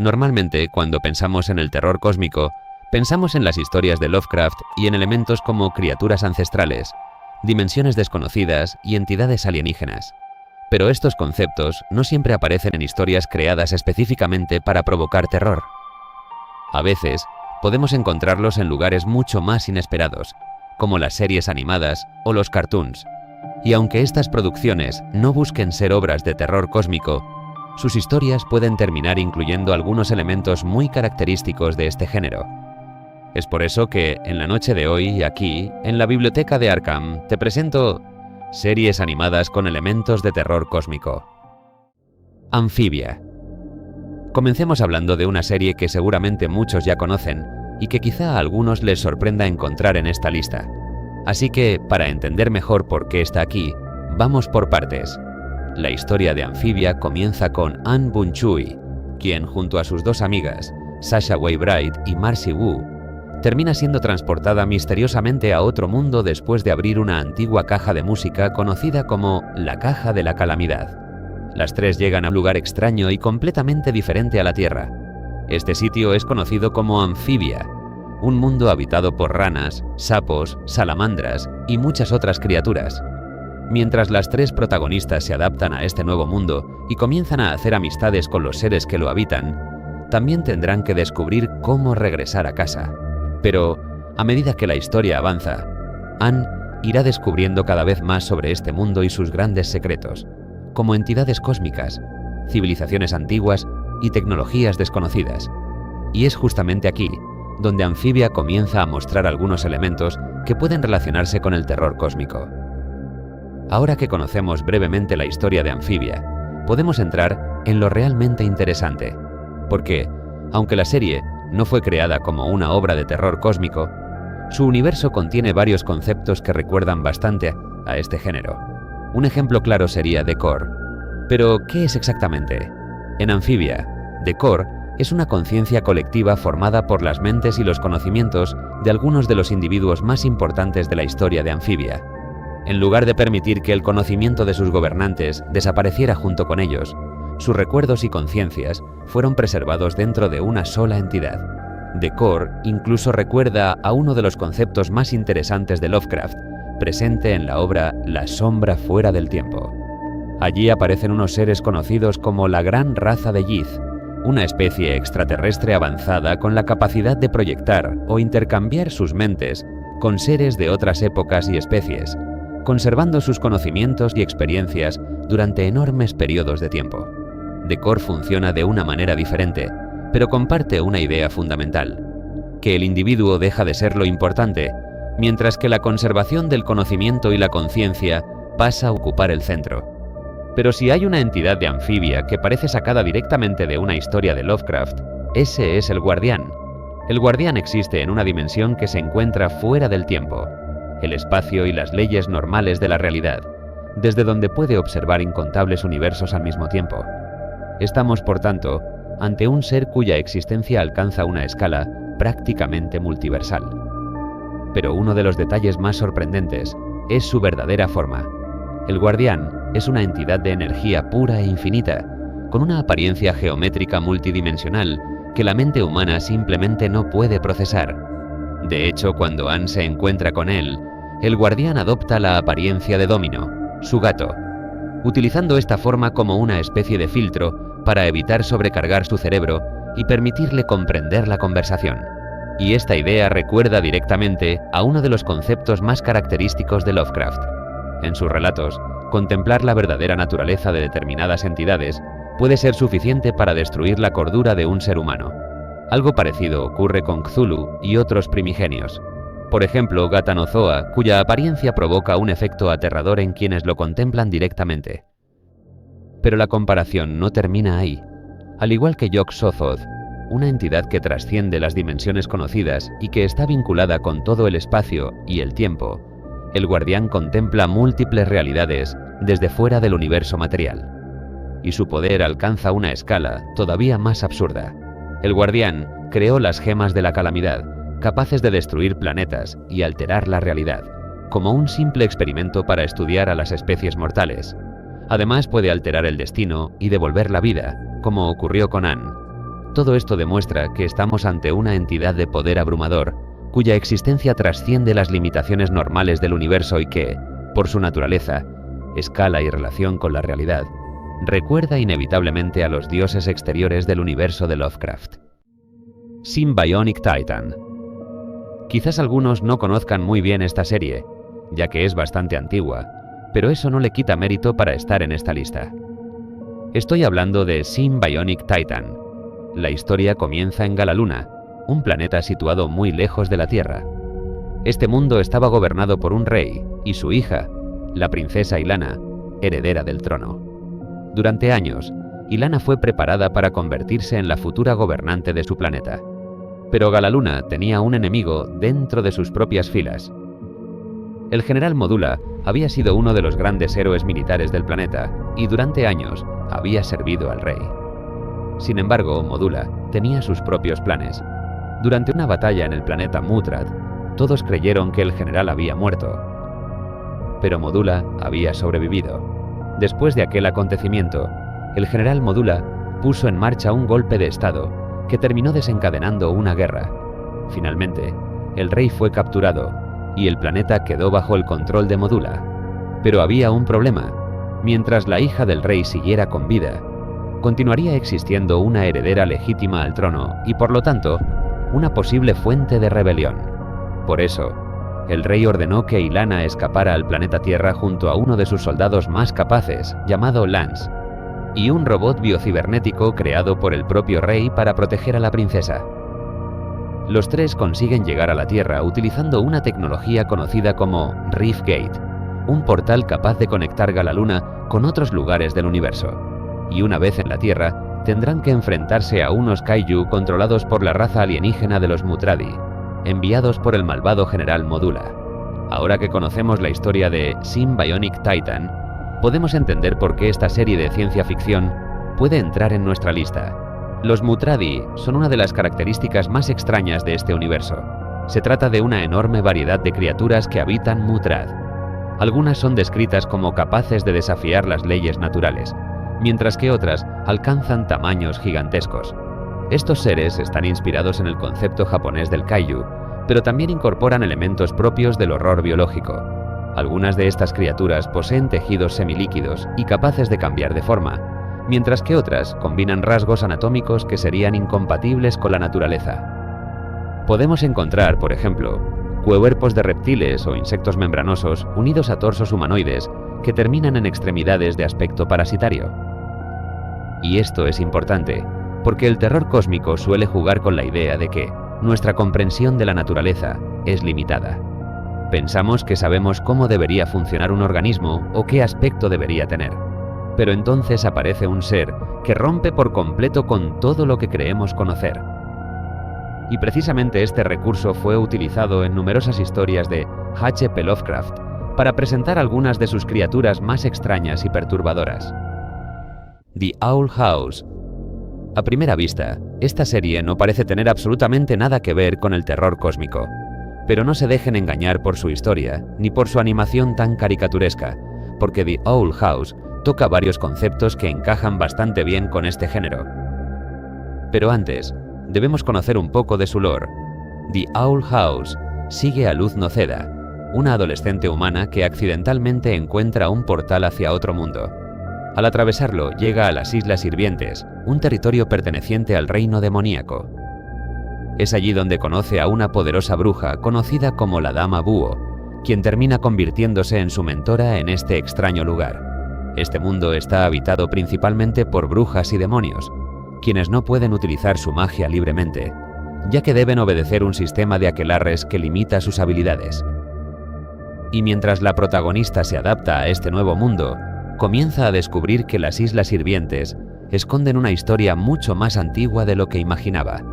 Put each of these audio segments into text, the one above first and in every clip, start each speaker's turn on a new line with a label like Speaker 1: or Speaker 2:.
Speaker 1: Normalmente, cuando pensamos en el terror cósmico, pensamos en las historias de Lovecraft y en elementos como criaturas ancestrales, dimensiones desconocidas y entidades alienígenas. Pero estos conceptos no siempre aparecen en historias creadas específicamente para provocar terror. A veces, podemos encontrarlos en lugares mucho más inesperados, como las series animadas o los cartoons. Y aunque estas producciones no busquen ser obras de terror cósmico, sus historias pueden terminar incluyendo algunos elementos muy característicos de este género. Es por eso que, en la noche de hoy, aquí, en la biblioteca de Arkham, te presento series animadas con elementos de terror cósmico. Amphibia. Comencemos hablando de una serie que seguramente muchos ya conocen y que quizá a algunos les sorprenda encontrar en esta lista. Así que, para entender mejor por qué está aquí, vamos por partes. La historia de Amphibia comienza con Anne Bunchui, quien, junto a sus dos amigas, Sasha Waybright y Marcy Wu, termina siendo transportada misteriosamente a otro mundo después de abrir una antigua caja de música conocida como la Caja de la Calamidad. Las tres llegan a un lugar extraño y completamente diferente a la Tierra. Este sitio es conocido como Amphibia, un mundo habitado por ranas, sapos, salamandras y muchas otras criaturas. Mientras las tres protagonistas se adaptan a este nuevo mundo y comienzan a hacer amistades con los seres que lo habitan, también tendrán que descubrir cómo regresar a casa. Pero, a medida que la historia avanza, Anne irá descubriendo cada vez más sobre este mundo y sus grandes secretos, como entidades cósmicas, civilizaciones antiguas y tecnologías desconocidas. Y es justamente aquí donde Amphibia comienza a mostrar algunos elementos que pueden relacionarse con el terror cósmico. Ahora que conocemos brevemente la historia de Amphibia, podemos entrar en lo realmente interesante, porque, aunque la serie no fue creada como una obra de terror cósmico, su universo contiene varios conceptos que recuerdan bastante a este género. Un ejemplo claro sería The Core. Pero, ¿qué es exactamente? En Amphibia, The Core es una conciencia colectiva formada por las mentes y los conocimientos de algunos de los individuos más importantes de la historia de Amphibia. En lugar de permitir que el conocimiento de sus gobernantes desapareciera junto con ellos, sus recuerdos y conciencias fueron preservados dentro de una sola entidad. The Core incluso recuerda a uno de los conceptos más interesantes de Lovecraft, presente en la obra La sombra fuera del tiempo. Allí aparecen unos seres conocidos como la gran raza de Yith, una especie extraterrestre avanzada con la capacidad de proyectar o intercambiar sus mentes con seres de otras épocas y especies, conservando sus conocimientos y experiencias durante enormes periodos de tiempo. The Core funciona de una manera diferente, pero comparte una idea fundamental: que el individuo deja de ser lo importante, mientras que la conservación del conocimiento y la conciencia pasa a ocupar el centro. Pero si hay una entidad de Amphibia que parece sacada directamente de una historia de Lovecraft, ese es el Guardián. El Guardián existe en una dimensión que se encuentra fuera del tiempo, el espacio y las leyes normales de la realidad, desde donde puede observar incontables universos al mismo tiempo. Estamos, por tanto, ante un ser cuya existencia alcanza una escala prácticamente multiversal. Pero uno de los detalles más sorprendentes es su verdadera forma. El Guardián es una entidad de energía pura e infinita, con una apariencia geométrica multidimensional que la mente humana simplemente no puede procesar. De hecho, cuando Anne se encuentra con él, el Guardián adopta la apariencia de Domino, su gato, utilizando esta forma como una especie de filtro para evitar sobrecargar su cerebro y permitirle comprender la conversación. Y esta idea recuerda directamente a uno de los conceptos más característicos de Lovecraft. En sus relatos, contemplar la verdadera naturaleza de determinadas entidades puede ser suficiente para destruir la cordura de un ser humano. Algo parecido ocurre con Cthulhu y otros primigenios. Por ejemplo, Ghatanothoa, cuya apariencia provoca un efecto aterrador en quienes lo contemplan directamente. Pero la comparación no termina ahí. Al igual que Yog-Sothoth, una entidad que trasciende las dimensiones conocidas y que está vinculada con todo el espacio y el tiempo, el Guardián contempla múltiples realidades desde fuera del universo material. Y su poder alcanza una escala todavía más absurda. El Guardián creó las gemas de la calamidad, capaces de destruir planetas y alterar la realidad, como un simple experimento para estudiar a las especies mortales. Además puede alterar el destino y devolver la vida, como ocurrió con Anne. Todo esto demuestra que estamos ante una entidad de poder abrumador, cuya existencia trasciende las limitaciones normales del universo y que, por su naturaleza, escala y relación con la realidad, recuerda inevitablemente a los dioses exteriores del universo de Lovecraft. Shin Bionic Titan. Quizás algunos no conozcan muy bien esta serie, ya que es bastante antigua, pero eso no le quita mérito para estar en esta lista. Estoy hablando de Shin Bionic Titan. La historia comienza en Galaluna, un planeta situado muy lejos de la Tierra. Este mundo estaba gobernado por un rey y su hija, la princesa Ilana, heredera del trono. Durante años, Ilana fue preparada para convertirse en la futura gobernante de su planeta. Pero Galaluna tenía un enemigo dentro de sus propias filas. El general Modula había sido uno de los grandes héroes militares del planeta y durante años había servido al rey. Sin embargo, Modula tenía sus propios planes. Durante una batalla en el planeta Mutrad, todos creyeron que el general había muerto. Pero Modula había sobrevivido. Después de aquel acontecimiento, el general Modula puso en marcha un golpe de estado que terminó desencadenando una guerra. Finalmente, el rey fue capturado y el planeta quedó bajo el control de Modula. Pero había un problema. Mientras la hija del rey siguiera con vida, continuaría existiendo una heredera legítima al trono y, por lo tanto, una posible fuente de rebelión. Por eso, el rey ordenó que Ilana escapara al planeta Tierra junto a uno de sus soldados más capaces, llamado Lance, y un robot biocibernético creado por el propio rey para proteger a la princesa. Los tres consiguen llegar a la Tierra utilizando una tecnología conocida como Rift Gate, un portal capaz de conectar Galaluna con otros lugares del universo. Y una vez en la Tierra, tendrán que enfrentarse a unos kaiju controlados por la raza alienígena de los Mutradi, enviados por el malvado general Modula. Ahora que conocemos la historia de Shin Bionic Titan, podemos entender por qué esta serie de ciencia ficción puede entrar en nuestra lista. Los Mutradi son una de las características más extrañas de este universo. Se trata de una enorme variedad de criaturas que habitan Mutrad. Algunas son descritas como capaces de desafiar las leyes naturales, mientras que otras alcanzan tamaños gigantescos. Estos seres están inspirados en el concepto japonés del kaiju, pero también incorporan elementos propios del horror biológico. Algunas de estas criaturas poseen tejidos semilíquidos y capaces de cambiar de forma, mientras que otras combinan rasgos anatómicos que serían incompatibles con la naturaleza. Podemos encontrar, por ejemplo, cuerpos de reptiles o insectos membranosos unidos a torsos humanoides que terminan en extremidades de aspecto parasitario. Y esto es importante, porque el terror cósmico suele jugar con la idea de que nuestra comprensión de la naturaleza es limitada. Pensamos que sabemos cómo debería funcionar un organismo o qué aspecto debería tener. Pero entonces aparece un ser que rompe por completo con todo lo que creemos conocer. Y precisamente este recurso fue utilizado en numerosas historias de H.P. Lovecraft para presentar algunas de sus criaturas más extrañas y perturbadoras. The Owl House. A primera vista, esta serie no parece tener absolutamente nada que ver con el terror cósmico. Pero no se dejen engañar por su historia, ni por su animación tan caricaturesca, porque The Owl House toca varios conceptos que encajan bastante bien con este género. Pero antes, debemos conocer un poco de su lore. The Owl House sigue a Luz Noceda, una adolescente humana que accidentalmente encuentra un portal hacia otro mundo. Al atravesarlo, llega a las Islas Sirvientes, un territorio perteneciente al reino demoníaco. Es allí donde conoce a una poderosa bruja conocida como la Dama Búho, quien termina convirtiéndose en su mentora en este extraño lugar. Este mundo está habitado principalmente por brujas y demonios, quienes no pueden utilizar su magia libremente, ya que deben obedecer un sistema de aquelarres que limita sus habilidades. Y mientras la protagonista se adapta a este nuevo mundo, comienza a descubrir que las Islas Sirvientes esconden una historia mucho más antigua de lo que imaginaba.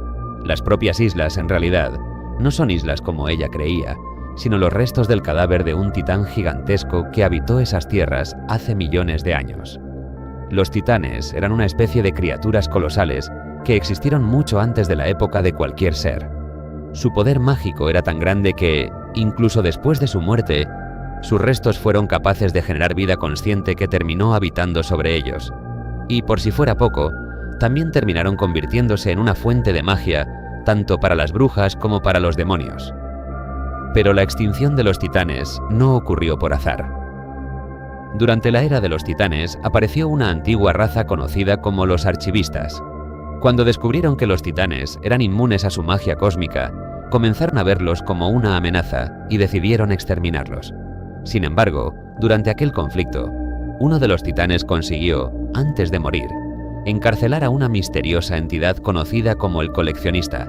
Speaker 1: Las propias islas, en realidad, no son islas como ella creía, sino los restos del cadáver de un titán gigantesco que habitó esas tierras hace millones de años. Los titanes eran una especie de criaturas colosales que existieron mucho antes de la época de cualquier ser. Su poder mágico era tan grande que, incluso después de su muerte, sus restos fueron capaces de generar vida consciente que terminó habitando sobre ellos. Y por si fuera poco, también terminaron convirtiéndose en una fuente de magia, tanto para las brujas como para los demonios. Pero la extinción de los titanes no ocurrió por azar. Durante la era de los titanes apareció una antigua raza conocida como los archivistas. Cuando descubrieron que los titanes eran inmunes a su magia cósmica, comenzaron a verlos como una amenaza y decidieron exterminarlos. Sin embargo, durante aquel conflicto, uno de los titanes consiguió, antes de morir, encarcelar a una misteriosa entidad conocida como el Coleccionista,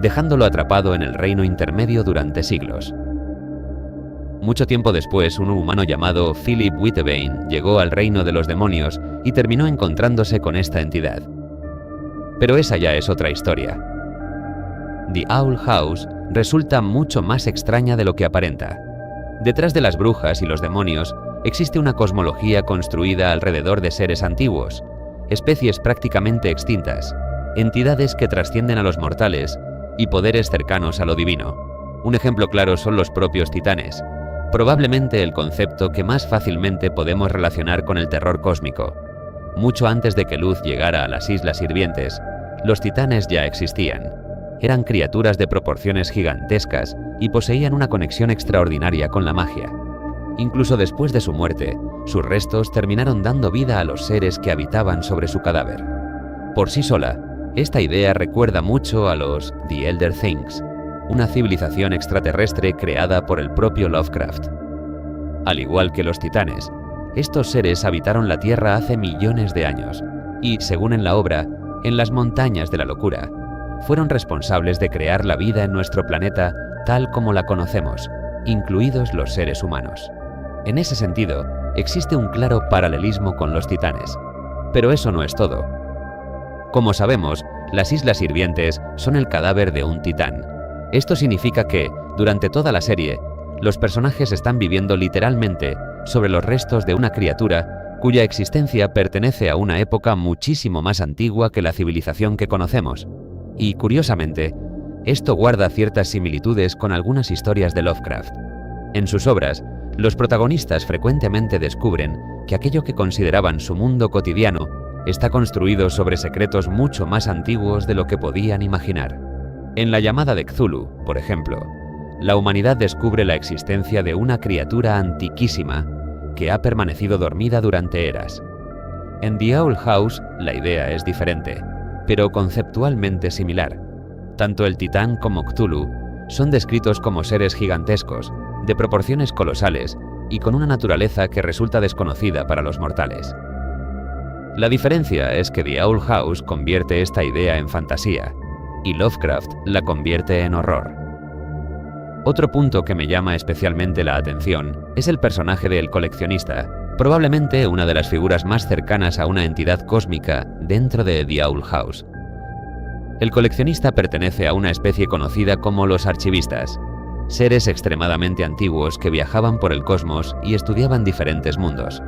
Speaker 1: dejándolo atrapado en el reino intermedio durante siglos. Mucho tiempo después, un humano llamado Philip Witteveen llegó al reino de los demonios y terminó encontrándose con esta entidad. Pero esa ya es otra historia. The Owl House resulta mucho más extraña de lo que aparenta. Detrás de las brujas y los demonios existe una cosmología construida alrededor de seres antiguos, especies prácticamente extintas, entidades que trascienden a los mortales y poderes cercanos a lo divino. Un ejemplo claro son los propios titanes, probablemente el concepto que más fácilmente podemos relacionar con el terror cósmico. Mucho antes de que Luz llegara a las Islas Hirvientes, los titanes ya existían. Eran criaturas de proporciones gigantescas y poseían una conexión extraordinaria con la magia. Incluso después de su muerte, sus restos terminaron dando vida a los seres que habitaban sobre su cadáver. Por sí sola, esta idea recuerda mucho a los The Elder Things, una civilización extraterrestre creada por el propio Lovecraft. Al igual que los titanes, estos seres habitaron la Tierra hace millones de años y, según en la obra, en las montañas de la locura, fueron responsables de crear la vida en nuestro planeta tal como la conocemos, incluidos los seres humanos. En ese sentido, existe un claro paralelismo con los titanes. Pero eso no es todo. Como sabemos, las Islas Hirvientes son el cadáver de un titán. Esto significa que, durante toda la serie, los personajes están viviendo literalmente sobre los restos de una criatura cuya existencia pertenece a una época muchísimo más antigua que la civilización que conocemos. Y, curiosamente, esto guarda ciertas similitudes con algunas historias de Lovecraft. En sus obras, los protagonistas frecuentemente descubren que aquello que consideraban su mundo cotidiano está construido sobre secretos mucho más antiguos de lo que podían imaginar. En La llamada de Cthulhu, por ejemplo, la humanidad descubre la existencia de una criatura antiquísima que ha permanecido dormida durante eras. En The Owl House, la idea es diferente, pero conceptualmente similar. Tanto el titán como Cthulhu son descritos como seres gigantescos, de proporciones colosales y con una naturaleza que resulta desconocida para los mortales. La diferencia es que The Owl House convierte esta idea en fantasía y Lovecraft la convierte en horror. Otro punto que me llama especialmente la atención es el personaje del Coleccionista, probablemente una de las figuras más cercanas a una entidad cósmica dentro de The Owl House. El Coleccionista pertenece a una especie conocida como los archivistas, seres extremadamente antiguos que viajaban por el cosmos y estudiaban diferentes mundos.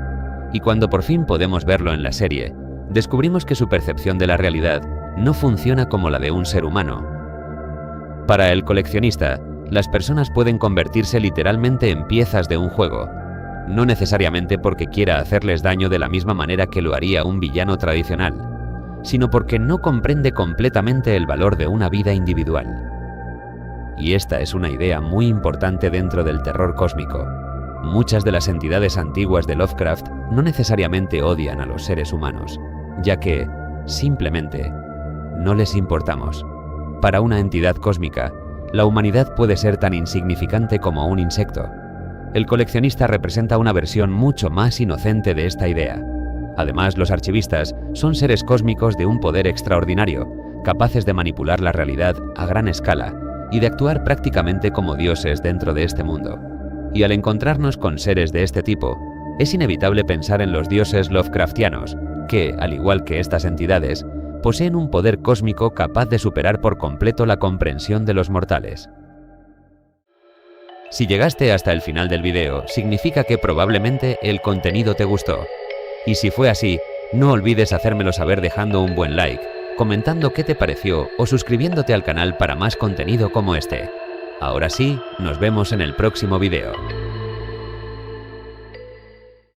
Speaker 1: Y cuando por fin podemos verlo en la serie, descubrimos que su percepción de la realidad no funciona como la de un ser humano. Para el Coleccionista, las personas pueden convertirse literalmente en piezas de un juego, no necesariamente porque quiera hacerles daño de la misma manera que lo haría un villano tradicional, sino porque no comprende completamente el valor de una vida individual. Y esta es una idea muy importante dentro del terror cósmico. Muchas de las entidades antiguas de Lovecraft no necesariamente odian a los seres humanos, ya que, simplemente, no les importamos. Para una entidad cósmica, la humanidad puede ser tan insignificante como un insecto. El Coleccionista representa una versión mucho más inocente de esta idea. Además, los archivistas son seres cósmicos de un poder extraordinario, capaces de manipular la realidad a gran escala y de actuar prácticamente como dioses dentro de este mundo. Y al encontrarnos con seres de este tipo, es inevitable pensar en los dioses Lovecraftianos, que, al igual que estas entidades, poseen un poder cósmico capaz de superar por completo la comprensión de los mortales. Si llegaste hasta el final del video, significa que probablemente el contenido te gustó. Y si fue así, no olvides hacérmelo saber dejando un buen like, comentando qué te pareció o suscribiéndote al canal para más contenido como este. Ahora sí, nos vemos en el próximo video.